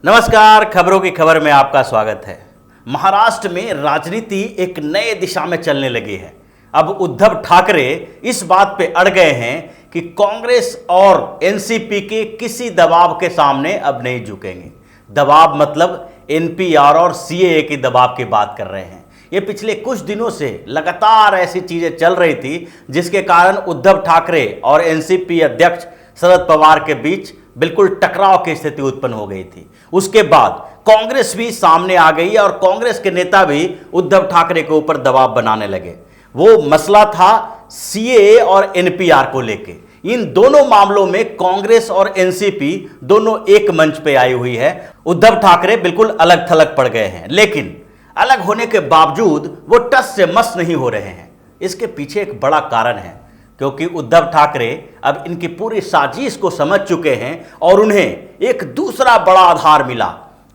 नमस्कार, खबरों की खबर में आपका स्वागत है। महाराष्ट्र में राजनीति एक नए दिशा में चलने लगी है। अब उद्धव ठाकरे इस बात पे अड़ गए हैं कि कांग्रेस और एनसीपी के किसी दबाव के सामने अब नहीं झुकेंगे। दबाव मतलब एनपीआर और सीएए की दबाव की बात कर रहे हैं। ये पिछले कुछ दिनों से लगातार ऐसी चीजें चल रही थी जिसके कारण उद्धव ठाकरे और एनसीपी अध्यक्ष शरद पवार के बीच बिल्कुल टकराव की स्थिति उत्पन्न हो गई थी। उसके बाद कांग्रेस भी सामने आ गई और कांग्रेस के नेता भी उद्धव ठाकरे के ऊपर दबाव बनाने लगे। वो मसला था सीएए और एनपीआर को लेके। इन दोनों मामलों में कांग्रेस और एनसीपी दोनों एक मंच पे आई हुई है। उद्धव ठाकरे बिल्कुल अलग थलग पड़ गए हैं, लेकिन अलग होने के बावजूद वो टस से मस नहीं हो रहे हैं। इसके पीछे एक बड़ा कारण है, क्योंकि उद्धव ठाकरे अब इनकी पूरी साजिश को समझ चुके हैं और उन्हें एक दूसरा बड़ा आधार मिला।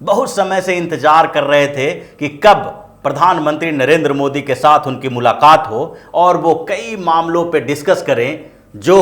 बहुत समय से इंतजार कर रहे थे कि कब प्रधानमंत्री नरेंद्र मोदी के साथ उनकी मुलाकात हो और वो कई मामलों पे डिस्कस करें जो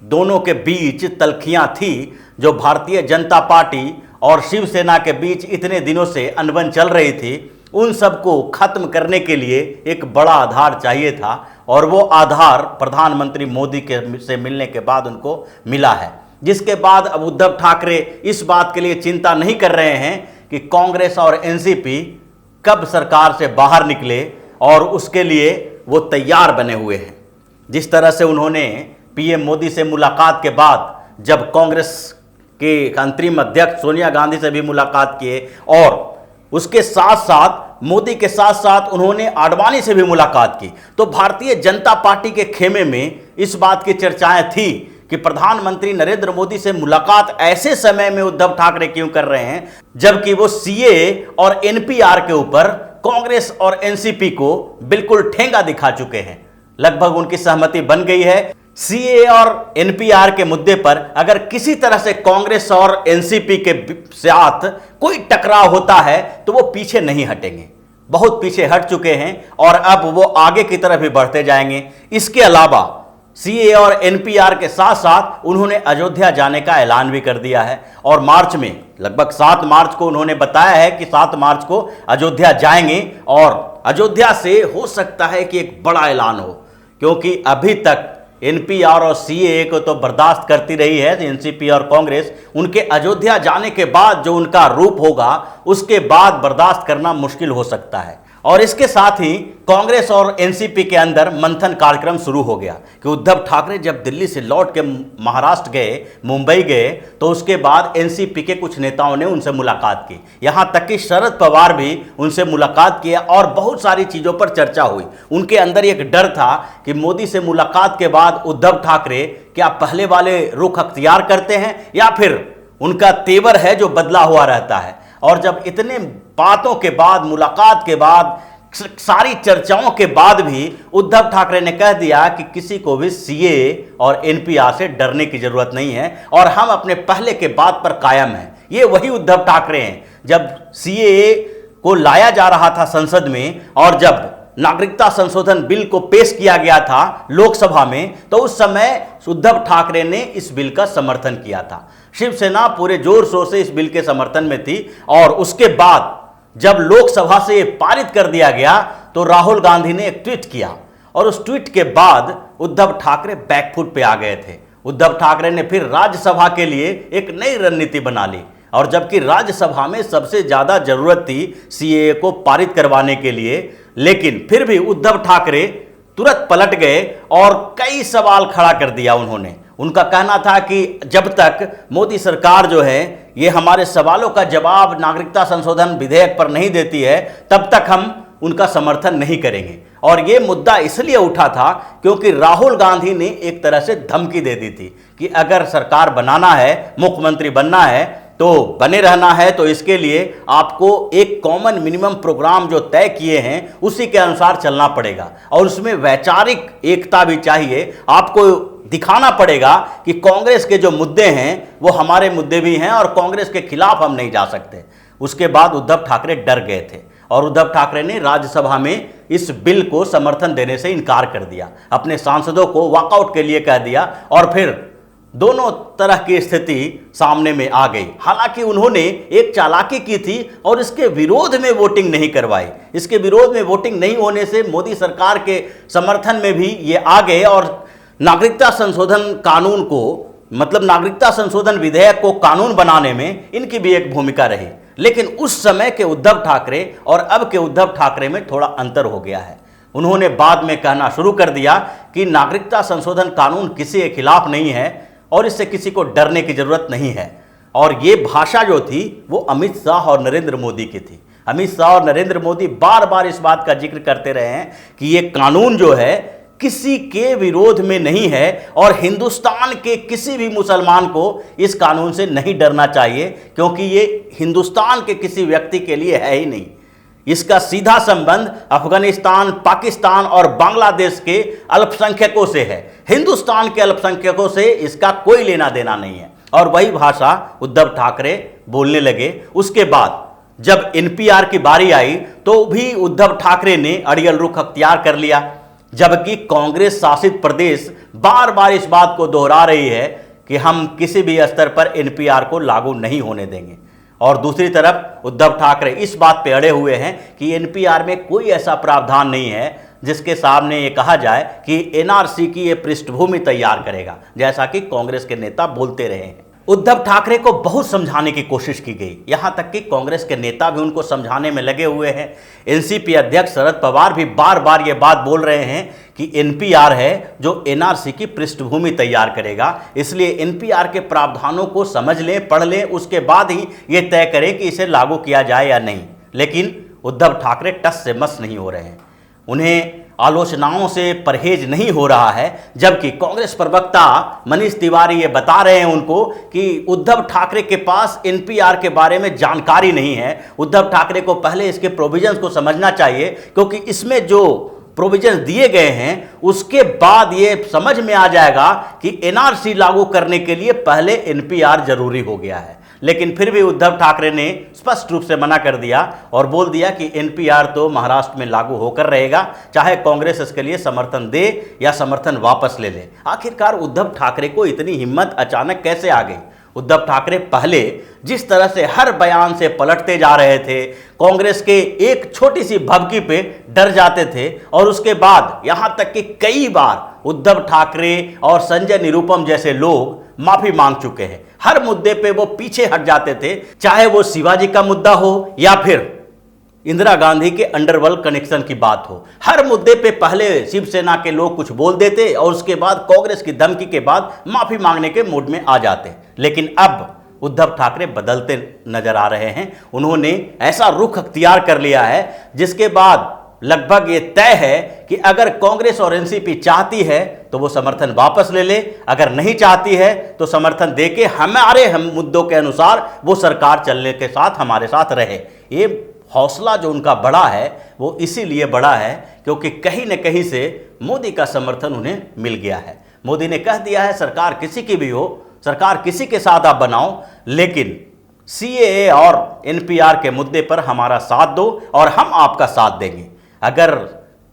दोनों के बीच तल्खियां थी, जो भारतीय जनता पार्टी और शिवसेना के बीच इतने दिनों से अनबन चल रही थी। उन सबको खत्म करने के लिए एक बड़ा आधार चाहिए था और वो आधार प्रधानमंत्री मोदी के से मिलने के बाद उनको मिला है। जिसके बाद अब उद्धव ठाकरे इस बात के लिए चिंता नहीं कर रहे हैं कि कांग्रेस और एनसीपी कब सरकार से बाहर निकले, और उसके लिए वो तैयार बने हुए हैं। जिस तरह से उन्होंने पीएम मोदी से मुलाकात के बाद जब कांग्रेस के अंतरिम अध्यक्ष सोनिया गांधी से भी मुलाकात किए और उसके साथ साथ मोदी के साथ साथ उन्होंने आडवाणी से भी मुलाकात की, तो भारतीय जनता पार्टी के खेमे में इस बात की चर्चाएं थी कि प्रधानमंत्री नरेंद्र मोदी से मुलाकात ऐसे समय में उद्धव ठाकरे क्यों कर रहे हैं जबकि वो सीएए और एनपीआर के ऊपर कांग्रेस और एनसीपी को बिल्कुल ठेंगा दिखा चुके हैं। लगभग उनकी सहमति बन गई है। सीएए और एनपीआर के मुद्दे पर अगर किसी तरह से कांग्रेस और एनसीपी के साथ कोई टकराव होता है तो वो पीछे नहीं हटेंगे। बहुत पीछे हट चुके हैं और अब वो आगे की तरफ भी बढ़ते जाएंगे। इसके अलावा सीएए और एनपीआर के साथ साथ उन्होंने अयोध्या जाने का ऐलान भी कर दिया है और मार्च में लगभग 7 मार्च को उन्होंने बताया है कि 7 मार्च को अयोध्या जाएंगे और अयोध्या से हो सकता है कि एक बड़ा ऐलान हो, क्योंकि अभी तक एनपीआर और सीएए को तो बर्दाश्त करती रही है एनसीपी और कांग्रेस। उनके अयोध्या जाने के बाद जो उनका रूप होगा उसके बाद बर्दाश्त करना मुश्किल हो सकता है। और इसके साथ ही कांग्रेस और एनसीपी के अंदर मंथन कार्यक्रम शुरू हो गया कि उद्धव ठाकरे जब दिल्ली से लौट के महाराष्ट्र गए, मुंबई गए, तो उसके बाद एनसीपी के कुछ नेताओं ने उनसे मुलाकात की। यहाँ तक कि शरद पवार भी उनसे मुलाकात किया और बहुत सारी चीज़ों पर चर्चा हुई। उनके अंदर एक डर था कि मोदी से मुलाकात के बाद उद्धव ठाकरे क्या पहले वाले रुख अख्तियार करते हैं या फिर उनका तेवर है जो बदला हुआ रहता है। और जब इतने बातों के बाद, मुलाकात के बाद, सारी चर्चाओं के बाद भी उद्धव ठाकरे ने कह दिया कि किसी को भी सीएए और एनपीआर से डरने की जरूरत नहीं है और हम अपने पहले के बात पर कायम हैं। ये वही उद्धव ठाकरे हैं। जब सीएए को लाया जा रहा था संसद में और जब नागरिकता संशोधन बिल को पेश किया गया था लोकसभा में, तो उस समय उद्धव ठाकरे ने इस बिल का समर्थन किया था। शिवसेना पूरे जोर शोर से इस बिल के समर्थन में थी और उसके बाद जब लोकसभा से पारित कर दिया गया तो राहुल गांधी ने एक ट्वीट किया और उस ट्वीट के बाद उद्धव ठाकरे बैकफुट पे आ गए थे। उद्धव ठाकरे ने फिर राज्यसभा के लिए एक नई रणनीति बना ली और जबकि राज्यसभा में सबसे ज्यादा जरूरत थी सीएए को पारित करवाने के लिए, लेकिन फिर भी उद्धव ठाकरे तुरंत पलट गए और कई सवाल खड़ा कर दिया उन्होंने। उनका कहना था कि जब तक मोदी सरकार जो है ये हमारे सवालों का जवाब नागरिकता संशोधन विधेयक पर नहीं देती है तब तक हम उनका समर्थन नहीं करेंगे। और ये मुद्दा इसलिए उठा था क्योंकि राहुल गांधी ने एक तरह से धमकी दे दी थी कि अगर सरकार बनाना है, मुख्यमंत्री बनना है, तो बने रहना है, तो इसके लिए आपको एक कॉमन मिनिमम प्रोग्राम जो तय किए हैं उसी के अनुसार चलना पड़ेगा और उसमें वैचारिक एकता भी चाहिए। आपको दिखाना पड़ेगा कि कांग्रेस के जो मुद्दे हैं वो हमारे मुद्दे भी हैं और कांग्रेस के खिलाफ हम नहीं जा सकते। उसके बाद उद्धव ठाकरे डर गए थे और उद्धव ठाकरे ने राज्यसभा में इस बिल को समर्थन देने से इनकार कर दिया, अपने सांसदों को वॉकआउट के लिए कह दिया और फिर दोनों तरह की स्थिति सामने में आ गई। हालांकि उन्होंने एक चालाकी की थी और इसके विरोध में वोटिंग नहीं करवाई। इसके विरोध में वोटिंग नहीं होने से मोदी सरकार के समर्थन में भी ये आ गए और नागरिकता संशोधन कानून को, मतलब नागरिकता संशोधन विधेयक को कानून बनाने में इनकी भी एक भूमिका रही। लेकिन उस समय के उद्धव ठाकरे और अब के उद्धव ठाकरे में थोड़ा अंतर हो गया है। उन्होंने बाद में कहना शुरू कर दिया कि नागरिकता संशोधन कानून किसी के खिलाफ नहीं है और इससे किसी को डरने की जरूरत नहीं है। और ये भाषा जो थी वो अमित शाह और नरेंद्र मोदी की थी। अमित शाह और नरेंद्र मोदी बार बार इस बात का जिक्र करते रहे हैं कि ये कानून जो है किसी के विरोध में नहीं है और हिंदुस्तान के किसी भी मुसलमान को इस कानून से नहीं डरना चाहिए, क्योंकि ये हिंदुस्तान के किसी व्यक्ति के लिए है ही नहीं। इसका सीधा संबंध अफगानिस्तान, पाकिस्तान और बांग्लादेश के अल्पसंख्यकों से है। हिंदुस्तान के अल्पसंख्यकों से इसका कोई लेना देना नहीं है। और वही भाषा उद्धव ठाकरे बोलने लगे। उसके बाद जब एनपीआर की बारी आई तो भी उद्धव ठाकरे ने अड़ियल रुख अख्तियार कर लिया, जबकि कांग्रेस शासित प्रदेश बार बार इस बात को दोहरा रही है कि हम किसी भी स्तर पर एनपीआर को लागू नहीं होने देंगे। और दूसरी तरफ उद्धव ठाकरे इस बात पे अड़े हुए हैं कि एनपीआर में कोई ऐसा प्रावधान नहीं है जिसके सामने ये कहा जाए कि एनआरसी की ये पृष्ठभूमि तैयार करेगा, जैसा कि कांग्रेस के नेता बोलते रहे हैं। उद्धव ठाकरे को बहुत समझाने की कोशिश की गई, यहां तक कि कांग्रेस के नेता भी उनको समझाने में लगे हुए हैं। एनसीपी अध्यक्ष शरद पवार भी बार बार ये बात बोल रहे हैं कि एनपीआर है जो एनआरसी की पृष्ठभूमि तैयार करेगा, इसलिए एनपीआर के प्रावधानों को समझ लें, पढ़ लें, उसके बाद ही ये तय करें कि इसे लागू किया जाए या नहीं। लेकिन उद्धव ठाकरे टस से मस नहीं हो रहे हैं, उन्हें आलोचनाओं से परहेज नहीं हो रहा है। जबकि कांग्रेस प्रवक्ता मनीष तिवारी ये बता रहे हैं उनको कि उद्धव ठाकरे के पास एनपीआर के बारे में जानकारी नहीं है। उद्धव ठाकरे को पहले इसके प्रोविजंस को समझना चाहिए, क्योंकि इसमें जो प्रोविजंस दिए गए हैं उसके बाद ये समझ में आ जाएगा कि एनआरसी लागू करने के लिए पहले एनपीआर जरूरी हो गया है। लेकिन फिर भी उद्धव ठाकरे ने स्पष्ट रूप से मना कर दिया और बोल दिया कि एनपीआर तो महाराष्ट्र में लागू होकर रहेगा, चाहे कांग्रेस इसके लिए समर्थन दे या समर्थन वापस ले ले। आखिरकार उद्धव ठाकरे को इतनी हिम्मत अचानक कैसे आ गई? उद्धव ठाकरे पहले जिस तरह से हर बयान से पलटते जा रहे थे, कांग्रेस के एक छोटी सी भभकी पे डर जाते थे, और उसके बाद यहां तक कि कई बार उद्धव ठाकरे और संजय निरुपम जैसे लोग माफी मांग चुके हैं। हर मुद्दे पे वो पीछे हट जाते थे, चाहे वो शिवाजी का मुद्दा हो या फिर इंदिरा गांधी के अंडरवर्ल्ड कनेक्शन की बात हो। हर मुद्दे पे पहले शिवसेना के लोग कुछ बोल देते और उसके बाद कांग्रेस की धमकी के बाद माफी मांगने के मूड में आ जाते। लेकिन अब उद्धव ठाकरे बदलते नजर आ रहे हैं। उन्होंने ऐसा रुख अख्तियार कर लिया है जिसके बाद लगभग ये तय है कि अगर कांग्रेस और एनसीपी चाहती है तो वो समर्थन वापस ले ले, अगर नहीं चाहती है तो समर्थन देके हमारे हम मुद्दों के अनुसार वो सरकार चलने के साथ हमारे साथ रहे। ये हौसला जो उनका बढ़ा है वो इसीलिए बढ़ा है क्योंकि कहीं न कहीं से मोदी का समर्थन उन्हें मिल गया है। मोदी ने कह दिया है सरकार किसी की भी हो, सरकार किसी के साथ आप बनाओ, लेकिन सीएए और एनपीआर के मुद्दे पर हमारा साथ दो और हम आपका साथ देंगे। अगर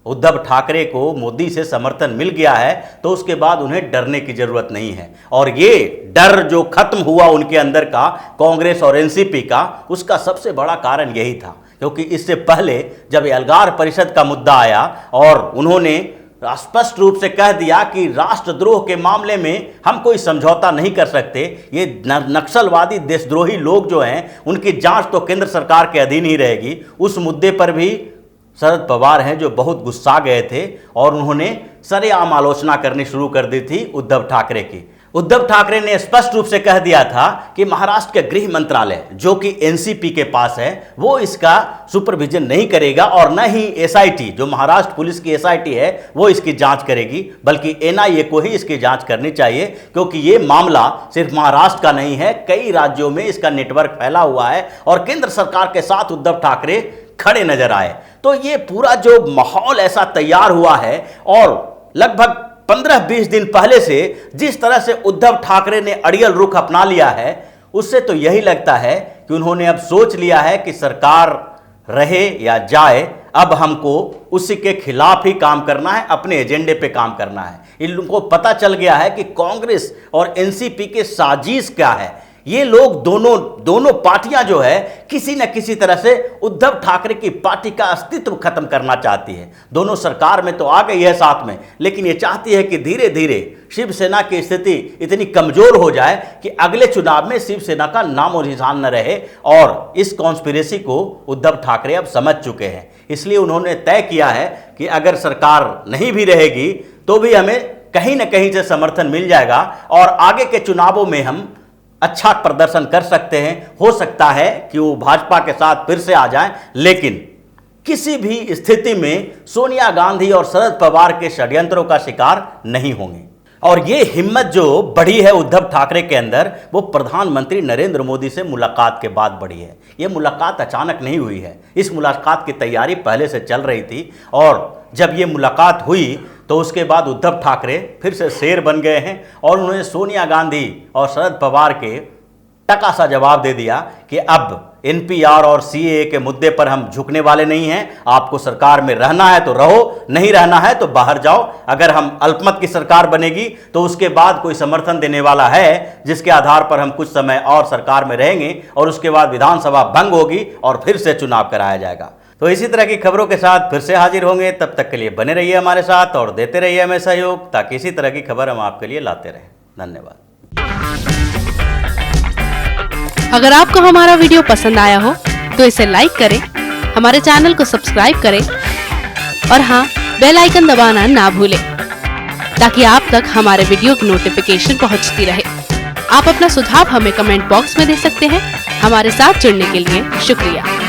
उद्धव ठाकरे को मोदी से समर्थन मिल गया है तो उसके बाद उन्हें डरने की जरूरत नहीं है। और ये डर जो खत्म हुआ उनके अंदर का, कांग्रेस और एनसीपी का, उसका सबसे बड़ा कारण यही था। क्योंकि इससे पहले जब एल्गार परिषद का मुद्दा आया और उन्होंने स्पष्ट रूप से कह दिया कि राष्ट्रद्रोह के मामले में हम कोई समझौता नहीं कर सकते, ये नक्सलवादी देशद्रोही लोग जो हैं उनकी जांच तो केंद्र सरकार के अधीन ही रहेगी, उस मुद्दे पर भी शरद पवार हैं जो बहुत गुस्सा गए थे और उन्होंने सरेआम आलोचना करनी शुरू कर दी थी उद्धव ठाकरे की। उद्धव ठाकरे ने स्पष्ट रूप से कह दिया था कि महाराष्ट्र के गृह मंत्रालय जो कि एनसीपी के पास है वो इसका सुपरविजन नहीं करेगा और न ही एसआईटी जो महाराष्ट्र पुलिस की एसआईटी है वो इसकी जांच करेगी, बल्कि एनआईए को ही इसकी जांच करनी चाहिए, क्योंकि ये मामला सिर्फ महाराष्ट्र का नहीं है, कई राज्यों में इसका नेटवर्क फैला हुआ है और केंद्र सरकार के साथ उद्धव ठाकरे खड़े नजर आए। तो ये पूरा जो माहौल ऐसा तैयार हुआ है और लगभग 15-20 दिन पहले से जिस तरह से उद्धव ठाकरे ने अड़ियल रुख अपना लिया है, उससे तो यही लगता है कि उन्होंने अब सोच लिया है कि सरकार रहे या जाए, अब हमको उसी के खिलाफ ही काम करना है, अपने एजेंडे पे काम करना है। इन लोगों को पता चल गया है कि कांग्रेस और एनसीपी के साजिश क्या है। ये लोग दोनों पार्टियां जो है किसी न किसी तरह से उद्धव ठाकरे की पार्टी का अस्तित्व खत्म करना चाहती है। दोनों सरकार में तो आ गई है साथ में, लेकिन ये चाहती है कि धीरे धीरे शिवसेना की स्थिति इतनी कमजोर हो जाए कि अगले चुनाव में शिवसेना का नाम और निशान न रहे। और इस कॉन्स्पिरेसी को उद्धव ठाकरे अब समझ चुके हैं, इसलिए उन्होंने तय किया है कि अगर सरकार नहीं भी रहेगी तो भी हमें कहीं न कहीं से समर्थन मिल जाएगा और आगे के चुनावों में हम अच्छा प्रदर्शन कर सकते हैं। हो सकता है कि वो भाजपा के साथ फिर से आ जाएं, लेकिन किसी भी स्थिति में सोनिया गांधी और शरद पवार के षड्यंत्रों का शिकार नहीं होंगे। और ये हिम्मत जो बढ़ी है उद्धव ठाकरे के अंदर, वो प्रधानमंत्री नरेंद्र मोदी से मुलाकात के बाद बढ़ी है। ये मुलाकात अचानक नहीं हुई है, इस मुलाकात की तैयारी पहले से चल रही थी। और जब ये मुलाकात हुई तो उसके बाद उद्धव ठाकरे फिर से शेर बन गए हैं और उन्होंने सोनिया गांधी और शरद पवार के टका सा जवाब दे दिया कि अब एनपीआर और सीएए के मुद्दे पर हम झुकने वाले नहीं हैं। आपको सरकार में रहना है तो रहो, नहीं रहना है तो बाहर जाओ। अगर हम अल्पमत की सरकार बनेगी तो उसके बाद कोई समर्थन देने वाला है जिसके आधार पर हम कुछ समय और सरकार में रहेंगे और उसके बाद विधानसभा भंग होगी और फिर से चुनाव कराया जाएगा। तो इसी तरह की खबरों के साथ फिर से हाजिर होंगे। तब तक के लिए बने रहिए हमारे साथ और देते रहिए हमें सहयोग, ताकि इसी तरह की खबर हम आपके लिए लाते रहें। धन्यवाद। अगर आपको हमारा वीडियो पसंद आया हो तो इसे लाइक करें, हमारे चैनल को सब्सक्राइब करें और हाँ, बेल आइकन दबाना ना भूलें ताकि आप तक हमारे वीडियो की नोटिफिकेशन पहुंचती रहे। आप अपना सुझाव हमें कमेंट बॉक्स में दे सकते हैं। हमारे साथ जुड़ने के लिए शुक्रिया।